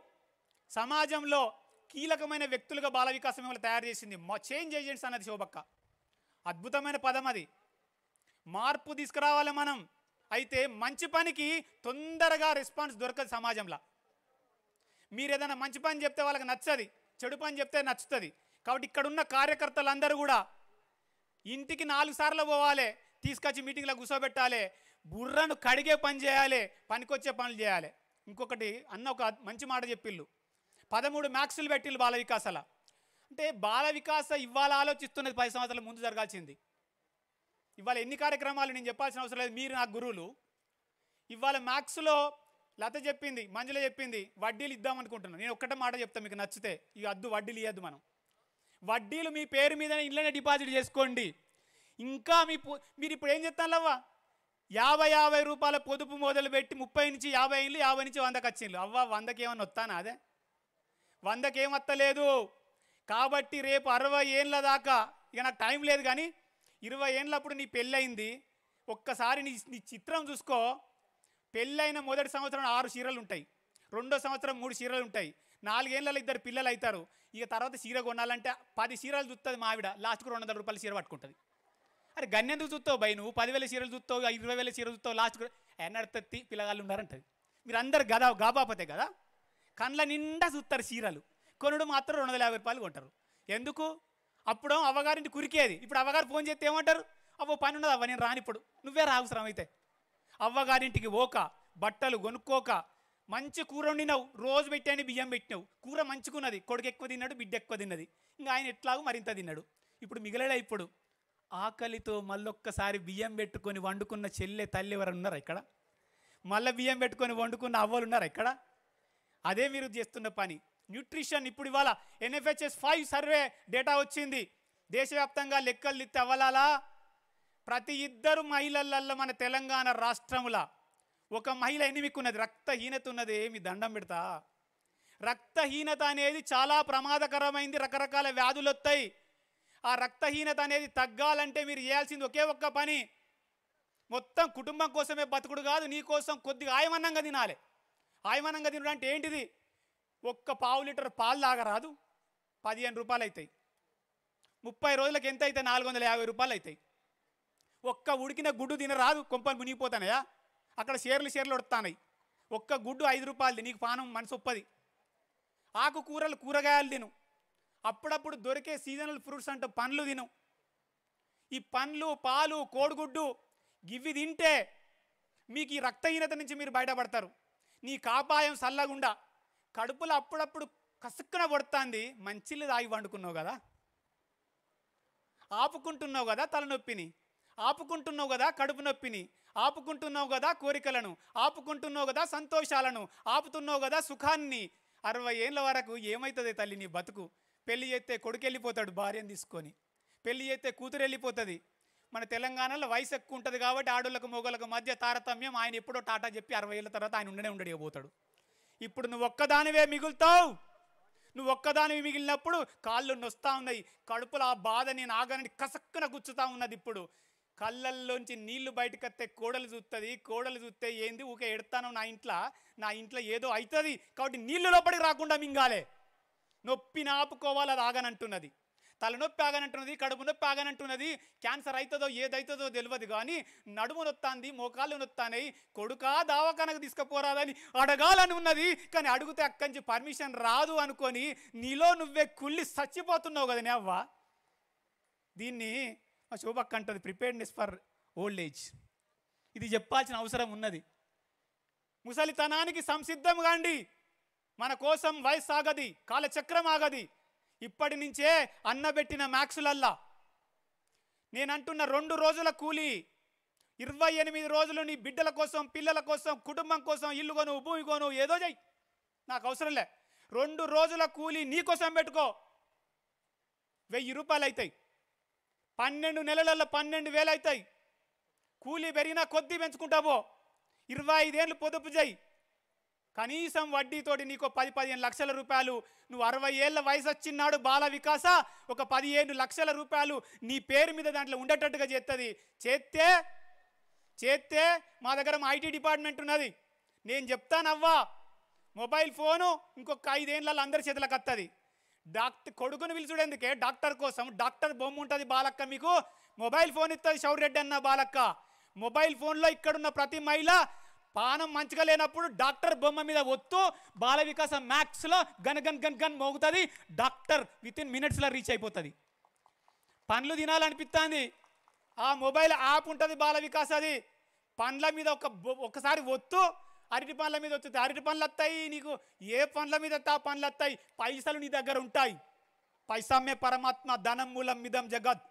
సమాజంలో కీలకమైన వ్యక్తులుగా బాల వికాసం మిమ్మల్ని తయారు చేసింది. చేంజ్ ఏజెంట్స్ అన్నది శోభక్క అద్భుతమైన పదం. అది మార్పు తీసుకురావాలి మనం. అయితే మంచి పనికి తొందరగా రెస్పాన్స్ దొరకదు సమాజంలో. మీరు ఏదైనా మంచి పని చెప్తే వాళ్ళకి నచ్చది, చెడు పని చెప్తే నచ్చుతుంది. కాబట్టి ఇక్కడున్న కార్యకర్తలందరూ కూడా ఇంటికి 4 సార్లు పోవాలి, తీసుకొచ్చి మీటింగ్లో కూర్చోబెట్టాలి, బుర్రను కడిగే పని చేయాలి, పనికొచ్చే పనులు చేయాలి. ఇంకొకటి అన్న ఒక మంచి మాట చెప్పిళ్ళు, 13 మ్యాక్సులు పెట్టిళ్ళు బాల వికాసాల. అంటే బాల వికాస ఇవాళ ఆలోచిస్తున్నది 10 సంవత్సరాల ముందు జరగాల్సింది. ఇవాళ ఎన్ని కార్యక్రమాలు నేను చెప్పాల్సిన అవసరం లేదు, మీరు నాకు గురువులు. ఇవాళ మ్యాథ్స్లో లత చెప్పింది, మంజుల చెప్పింది, వడ్డీలు ఇద్దామనుకుంటున్నాను. నేను ఒక్కటే మాట చెప్తాను, మీకు నచ్చితే ఇక అద్దు వడ్డీలు ఇవ్వద్దు. మనం వడ్డీలు మీ పేరు మీద ఇళ్ళనే డిపాజిట్ చేసుకోండి. ఇంకా మీరు ఇప్పుడు ఏం చెప్తానులవ్వా, 50 రూపాయల పొదుపు మొదలుపెట్టి 30 నుంచి 50 ఏళ్ళు, 50 నుంచి 100కి వచ్చిండ్రు. అవ్వ 100కి ఏమన్నా వస్తానా? అదే 100కి ఏం వస్తలేదు. కాబట్టి రేపు 60 ఏళ్ళ దాకా ఇక నాకు టైం లేదు, కానీ 20 ఏళ్ళప్పుడు నీ పెళ్ళయింది, ఒక్కసారి నీ చిత్రం చూసుకో. పెళ్ళైన మొదటి సంవత్సరం 6 చీరలు ఉంటాయి, రెండో సంవత్సరం 3 చీరలు ఉంటాయి, 4 ఏళ్ళలో 2 పిల్లలు అవుతారు. ఇక తర్వాత చీర కొనాలంటే 10 చీరలు చూస్తుంది మావిడ, లాస్ట్కు 200 రూపాయల చీర పట్టుకుంటుంది. అరే గన్నెందుకు చూస్తావు బై, నువ్వు 10,000 చీరలు చూస్తావు, 20,000 చీరలు చూస్తావు, లాస్ట్కు ఎన్నడతత్తి పిల్లగాళ్ళు ఉన్నారంటది. మీరు అందరు గాబాపతే కదా, కండ్ల నిండా చూస్తారు చీరలు, కొనుడు మాత్రం 250 రూపాయలు కొంటారు. ఎందుకు? అప్పుడు అవ్వగారింటి కురికేది, ఇప్పుడు అవ్వగారు ఫోన్ చేస్తే ఏమంటారు, అవ్వ పని ఉండదు అవ్వ నేను రాని, ఇప్పుడు నువ్వే రావసరం అయితే. అవ్వగారింటికి పోక, బట్టలు కొనుక్కోక, మంచి కూర వండినావు, రోజు పెట్టాని బియ్యం పెట్టినావు, కూర మంచుకున్నది, కొడుకు ఎక్కువ తిన్నాడు, బిడ్డ ఎక్కువ తిన్నది, ఇంకా ఆయన ఎట్లాగో మరింత తిన్నాడు. ఇప్పుడు మిగిలడా? ఇప్పుడు ఆకలితో మళ్ళొక్కసారి బియ్యం పెట్టుకొని వండుకున్న చెల్లె తల్లి ఎవరు ఉన్నారా ఇక్కడ? మళ్ళీ బియ్యం పెట్టుకొని వండుకున్న అవ్వలు ఉన్నారా ఇక్కడ? అదే మీరు చేస్తున్న పని. న్యూట్రిషన్ ఇప్పుడు ఇవాళ NFHS 5 సర్వే డేటా వచ్చింది, దేశవ్యాప్తంగా లెక్కలు ఇస్తే అవ్వలాలా ప్రతి 2 మహిళలల్లో మన తెలంగాణ రాష్ట్రముల ఒక మహిళ ఎనిమికున్నది, రక్తహీనత ఉన్నది. ఏమి దండం పెడతా, రక్తహీనత అనేది చాలా ప్రమాదకరమైంది, రకరకాల వ్యాధులు వస్తాయి. ఆ రక్తహీనత అనేది తగ్గాలంటే మీరు చేయాల్సింది ఒకే ఒక్క పని, మొత్తం కుటుంబం కోసమే బతుకుడు కాదు, నీ కోసం కొద్దిగా ఆయమన్నంగా తినాలి. ఆయమన్నంగా తినడం అంటే ఏంటిది? 1 పావు లీటర్ పాలు తాగరాదు, 15 రూపాయలు అవుతాయి. 30 రోజులకు ఎంత అయితే 450 రూపాయలు అవుతాయి. ఒక్క ఉడికిన గుడ్డు తినరాదు, కొంపలు మునిగిపోతానయా, అక్కడ షేర్లు వడుతున్నాయి. 1 గుడ్డు 5 రూపాయలది, నీకు పానం మనసు ఒప్పది. ఆకుకూరలు కూరగాయలు తిను, అప్పుడప్పుడు దొరికే సీజనల్ ఫ్రూట్స్ అంటే పండ్లు తిను, ఈ పండ్లు పాలు కోడిగుడ్డు ఇవి తింటే మీకు ఈ రక్తహీనత నుంచి మీరు బయటపడతారు. నీ కాపాయం సల్లగుండా కడుపులో అప్పుడప్పుడు కసుక్కున పడుతుంది, మంచిలు తాగి వండుకున్నావు కదా, ఆపుకుంటున్నావు కదా తలనొప్పిని, ఆపుకుంటున్నావు కదా కడుపు నొప్పిని, ఆపుకుంటున్నావు కదా కోరికలను, ఆపుకుంటున్నావు కదా సంతోషాలను, ఆపుతున్నావు కదా సుఖాన్ని. 60 ఏళ్ళ వరకు ఏమవుతుంది తల్లి నీ బతుకు? పెళ్లి చేస్తే కొడుకు వెళ్ళిపోతాడు భార్యను తీసుకొని, పెళ్లి చేస్తే కూతురు వెళ్ళిపోతుంది. మన తెలంగాణలో వయసు ఎక్కువ ఉంటుంది కాబట్టి ఆడోళ్ళకు మొగోళ్ళకు మధ్య తారతమ్యం. ఆయన ఎప్పుడో టాటా చెప్పి 60 ఏళ్ళ తర్వాత ఆయన ఉండడే పోతాడు. ఇప్పుడు నువ్వు ఒక్కదానివే మిగులుతావు. నువ్వు ఒక్కదానివి మిగిలినప్పుడు కాళ్ళు నొస్తా ఉన్నాయి, కడుపులో ఆ బాధ నేను ఆగని కసక్కున గుచ్చుతా ఉన్నది. ఇప్పుడు కళ్ళల్లోంచి నీళ్లు బయటకు వస్తే కోడలు చూస్తుంది, కోడలు చూస్తే ఏంది ఊకే ఎడతాను నా ఇంట్లో ఏదో అవుతుంది కాబట్టి నీళ్లు లోపలికి రాకుండా మింగాలే. నొప్పిని ఆపుకోవాలి, అది ఆగనంటున్నది. తలనొప్పి ఆగనంటున్నది, కడుపు నొప్పి ఆగనంటున్నది. క్యాన్సర్ అవుతుందో ఏదవుతుందో తెలియదు కానీ నడుము నొత్తాంది, మోకాళ్ళు నొత్తానాయి, కొడుకా దావకానకు తీసుకుపోరాదని అడగాలని ఉన్నది. కానీ అడిగితే అక్కడి నుంచి పర్మిషన్ రాదు అనుకొని నీలో నువ్వే కుళ్ళి చచ్చిపోతున్నావు కదా నే అవ్వ. దీన్ని మా శోభక్క అంటుంది ప్రిపేర్డ్నెస్ ఫర్ ఓల్డ్ ఏజ్. ఇది చెప్పాల్సిన అవసరం ఉన్నది. ముసలితనానికి సంసిద్ధం కాండి. మన కోసం వయసు ఆగది, కాలచక్రం ఆగది. ఇప్పటి నుంచే అన్నబెట్టిన మ్యాక్సులల్లా నేనంటున్న 2 రోజుల కూలి 28 రోజులు నీ బిడ్డల కోసం, పిల్లల కోసం, కుటుంబం కోసం ఇల్లు కొను, భూమి కొను, ఏదో చెయ్యి, నాకు అవసరం లే. 2 రోజుల కూలి నీ కోసం పెట్టుకో, 1000 రూపాయలు అవుతాయి. 12 నెలలలో 12,000 అవుతాయి. కూలీ పెరిగినా కొద్దీ పెంచుకుంటావో. 25 ఏళ్ళు పొదుపు చేయి, కనీసం వడ్డీతోటి నీకు 10-15 లక్షల రూపాయలు. నువ్వు 60 ఏళ్ళ వయసు వచ్చినాడు బాల వికాస ఒక 15 లక్షల రూపాయలు నీ పేరు మీద దాంట్లో ఉండేటట్టుగా చేస్తుంది. చేస్తే మా దగ్గర ఐటీ డిపార్ట్మెంట్ ఉన్నది, నేను చెప్తానవ్వా. మొబైల్ ఫోను ఇంకొక 5 ఏళ్ళలో అందరి చేతులకు వస్తుంది. కొడుకుని పిలుచుడేందుకే డాక్టర్ కోసం, డాక్టర్ బొమ్మ ఉంటుంది బాలక్క, మీకు మొబైల్ ఫోన్ ఇస్తుంది షౌరెడ్డి అన్న బాలక్క. మొబైల్ ఫోన్లో ఇక్కడున్న ప్రతి మహిళ పానం మంచిగా లేనప్పుడు డాక్టర్ బొమ్మ మీద ఒత్తు బాల వికాస మ్యాక్స్లో గన్ మోగుతుంది. డాక్టర్ వితిన్ మినిట్స్లో రీచ్ అయిపోతుంది. పండ్లు తినాలనిపిస్తుంది, ఆ మొబైల్ యాప్ ఉంటుంది బాల వికాస్. అది పండ్ల మీద ఒకసారి ఒత్తు, అరటి పండ్ల మీద వస్తుంది, అరటి పండ్లు వస్తాయి. నీకు ఏ పండ్ల మీద ఆ పండ్లు వస్తాయి, పైసలు నీ దగ్గర ఉంటాయి. పైసమ్మే పరమాత్మ, ధనం మూలం మిదం జగత్.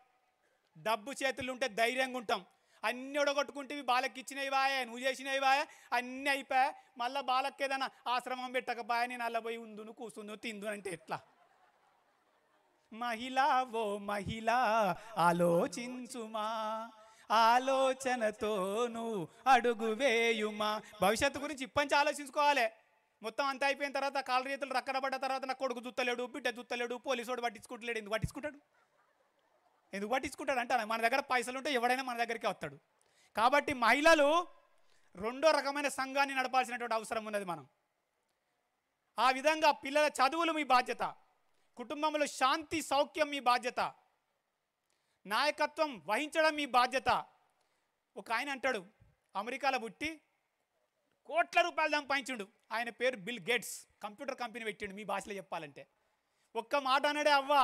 డబ్బు చేతులు ఉంటే ధైర్యంగా ఉంటాం. అన్నీ ఒడగొట్టుకుంటేవి బాలకి ఇచ్చినవి బాయే, నువ్వు చేసినవి బాయే, అన్నీ అయిపోయా. మళ్ళీ బాలకి ఏదైనా ఆశ్రమం పెట్టకపోయా, నేను అలా పోయి ఉందును కూర్చుందు తిందు అంటే ఎట్లా? మహిళ ఓ మహిళ ఆలోచించుమా, ఆలోచనతో నువ్వు అడుగు వేయుమా. భవిష్యత్తు గురించి ఇప్పటి ఆలోచించుకోవాలి. మొత్తం అంతా అయిపోయిన తర్వాత కాళ్ళ చేతులు రక్కడబడ్డ తర్వాత నా కొడుకు చూస్తలేడు, బిడ్డ చూస్తలేడు, పోలీసుడు పట్టించుకుంటలేడు. ఎందుకు పట్టించుకుంటాడు అంటే మన దగ్గర పైసలు ఉంటే ఎవడైనా మన దగ్గరికి వస్తాడు. కాబట్టి మహిళలు 2వ రకమైన సంఘాన్ని నడపాల్సినటువంటి అవసరం ఉన్నది. మనం ఆ విధంగా పిల్లల చదువులు మీ బాధ్యత, కుటుంబంలో శాంతి సౌఖ్యం మీ బాధ్యత, నాయకత్వం వహించడం మీ బాధ్యత. ఒక ఆయన అంటాడు, అమెరికాలో పుట్టి కోట్ల రూపాయలు సంపాదించుండు, ఆయన పేరు బిల్ గేట్స్, కంప్యూటర్ కంపెనీ పెట్టిండు. మీ భాషలో చెప్పాలంటే ఒక్క మాట అన్నాడే, అవ్వ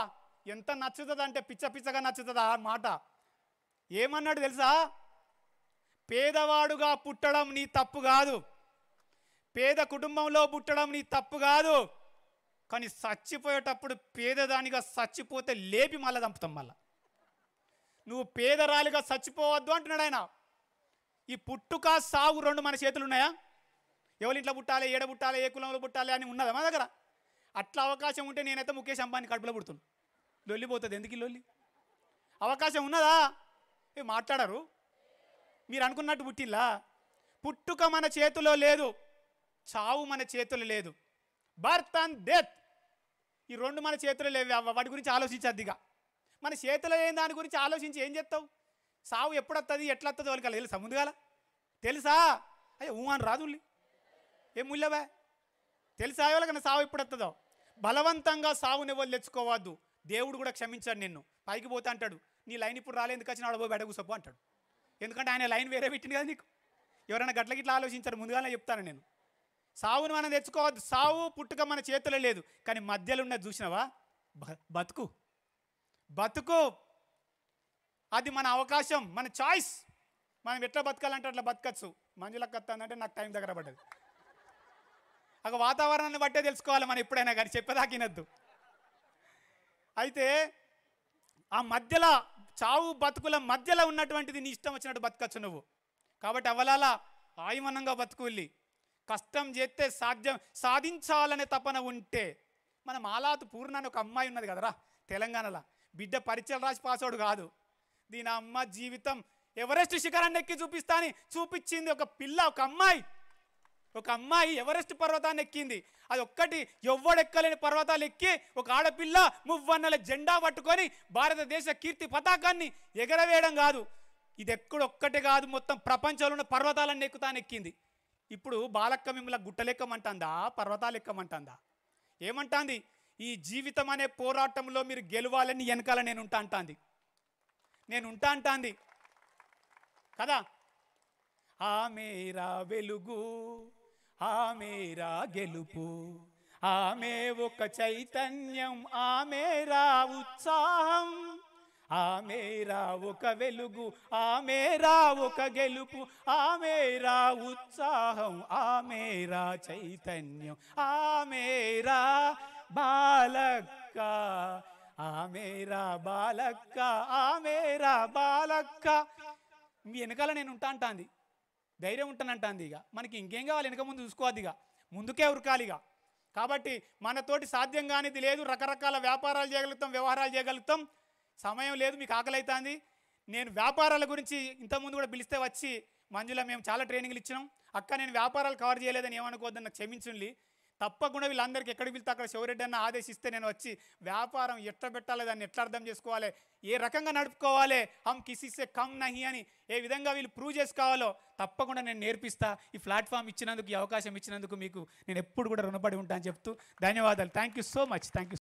ఎంత నచ్చుతుంది అంటే పిచ్చగా నచ్చుతుంది ఆ మాట. ఏమన్నాడు తెలుసా? పేదవాడుగా పుట్టడం నీ తప్పు కాదు, పేద కుటుంబంలో పుట్టడం నీ తప్పు కాదు, కానీ చచ్చిపోయేటప్పుడు పేదదానిగా చచ్చిపోతే లేపి మళ్ళీ చంపుతాం. మళ్ళా నువ్వు పేదరాలిగా చచ్చిపోవద్దు అంటున్నాడు ఆయన. ఈ పుట్టుక సాగు 2 మన చేతులు ఉన్నాయా? ఎవరింట్లో పుట్టాలి, ఏడ పుట్టాలి, ఏ కులంలో పుట్టాలి అని ఉన్నదా మన దగ్గర? అట్లా అవకాశం ఉంటే నేనైతే ముఖేష్ అంబానీ కడుపులో పుడుతున్నాను. లొల్లిపోతుంది, ఎందుకు లొల్లి? అవకాశం ఉన్నదా? మాట్లాడరు. మీరు అనుకున్నట్టు పుట్టిల్లా? పుట్టుక మన చేతిలో లేదు, చావు మన చేతులు లేదు. బర్త్ అండ్ డెత్ ఈ 2 మన చేతులు లేవు. వాటి గురించి ఆలోచించద్దిగా. మన చేతిలో లేని దాని గురించి ఆలోచించి ఏం చేస్తావు? సావు ఎప్పుడు వస్తుంది, ఎట్లా వస్తుందో వాళ్ళకి తెలుసా? ముందుగాల తెలుసా? అయ్యో ఊహని రాదు, ఏం ముళ్ళవా? తెలుసా వాళ్ళకన్నా సావు ఎప్పుడు వస్తుందో? బలవంతంగా సావుని ఎవరు తెచ్చుకోవద్దు. దేవుడు కూడా క్షమించాడు నిన్ను. పైకి పోతా అంటాడు, నీ లైన్ ఇప్పుడు రాలే, ఎందుకు వచ్చిన ఆడబోయి బయట కూసపో అంటాడు. ఎందుకంటే ఆయన లైన్ వేరే పెట్టింది కదా నీకు. ఎవరైనా గిట్లా ఆలోచించారు, ముందుగానే చెప్తాను నేను. సావును మనం తెచ్చుకోవద్దు. సావు పుట్టుక మన చేతిలో లేదు, కానీ మధ్యలో ఉన్నది చూసినావా? బతుకు. అది మన అవకాశం, మన చాయిస్. మనం ఎట్లా బతకాలంటే అట్లా బతకచ్చు. మంజులకు వస్తుందంటే నాకు టైం దగ్గర పడ్డది. ఒక వాతావరణాన్ని బట్టే తెలుసుకోవాలి మనం ఎప్పుడైనా కానీ, చెప్పేదాకినద్దు. అయితే ఆ మధ్యలో చావు బతుకుల మధ్యలో ఉన్నటువంటిది నీ ఇష్టం వచ్చినట్టు బతకచ్చు నువ్వు. కాబట్టి అవలాలా ఆయమనంగా బతుకుల్లి, కష్టం చేస్తే సాధించాలనే తపన ఉంటే. మన మాలాతు పూర్ణ అని ఒక అమ్మాయి ఉన్నది కదరా తెలంగాణలో, బిడ్డ పరీక్షలు రాసి పాసోడు కాదు. దీని అమ్మ జీవితం ఎవరెస్ట్ శిఖరాన్ని ఎక్కి చూపిస్తాని చూపించింది. ఒక పిల్ల, ఒక అమ్మాయి ఎవరెస్ట్ పర్వతాన్ని ఎక్కింది. అది ఒక్కటి ఎవ్వడెక్కలేని పర్వతాలు ఎక్కి ఒక ఆడపిల్ల మువ్వన్నెల జెండా పట్టుకొని భారతదేశ కీర్తి పతాకాన్ని ఎగరవేయడం కాదు, ఇది ఎక్కడొక్కటే కాదు, మొత్తం ప్రపంచంలో ఉన్న పర్వతాలన్నీ ఎక్కింది. ఇప్పుడు బాలక్క మిమ్మల్ని గుట్టలెక్కమంటుందా, పర్వతాలు ఎక్కమంటుందా? ఏమంటాంది? ఈ జీవితం అనే పోరాటంలో మీరు గెలవాలని వెనకాల నేను ఉంటా అంటాంది కదా. ఆ మేరా వెలుగు, ఆ మేరా గెలుపు, ఆమె ఒక చైతన్యం, ఆ మేరా ఉత్సాహం, ఆ మేరా ఒక వెలుగు, ఆ మేరా ఒక గెలుపు, ఆ మేరా ఉత్సాహం, ఆ మేరా చైతన్యం, ఆ మేరా బాలక్క, ఆ మేరా బాలక్క, ఆ మేరా బాలక్క. మీ వెనకాల నేను ఉంటా అంటాంది, ధైర్యం ఉంటానంటాంది. ఇక మనకి ఇంకేం కావాలి, వెనక ముందు చూసుకోవద్దు, ఇక ముందుకే ఉరకాలి. ఇక కాబట్టి మనతోటి సాధ్యం కానిది లేదు. రకరకాల వ్యాపారాలు చేయగలుగుతాం, వ్యవహారాలు చేయగలుగుతాం. సమయం లేదు, మీకు ఆకలి అవుతుంది. నేను వ్యాపారాల గురించి ఇంతకుముందు కూడా పిలిస్తే వచ్చి, మంజుల మేము చాలా ట్రైనింగ్లు ఇచ్చినాం అక్క, నేను వ్యాపారాలు కవర్ చేయలేదని ఏమనుకోవద్దని నాకు క్షమించుండి. తప్పకుండా వీళ్ళందరికీ ఎక్కడికి వెళ్తే అక్కడ శివరెడ్డి అన్న ఆదేశిస్తే నేను వచ్చి వ్యాపారం ఎట్లా పెట్టాలి, దాన్ని ఎట్లా అర్థం చేసుకోవాలి, ఏ రకంగా నడుపుకోవాలి, హమ్ కిసీసే కమ్ నహి అని ఏ విధంగా వీళ్ళు ప్రూవ్ చేసుకోవాలో తప్పకుండా నేను నేర్పిస్తా. ఈ ప్లాట్ఫామ్ ఇచ్చినందుకు, ఈ అవకాశం ఇచ్చినందుకు మీకు నేను ఎప్పుడు కూడా రుణపడి ఉంటాను చెప్తూ ధన్యవాదాలు. Thank you so much. Thank you.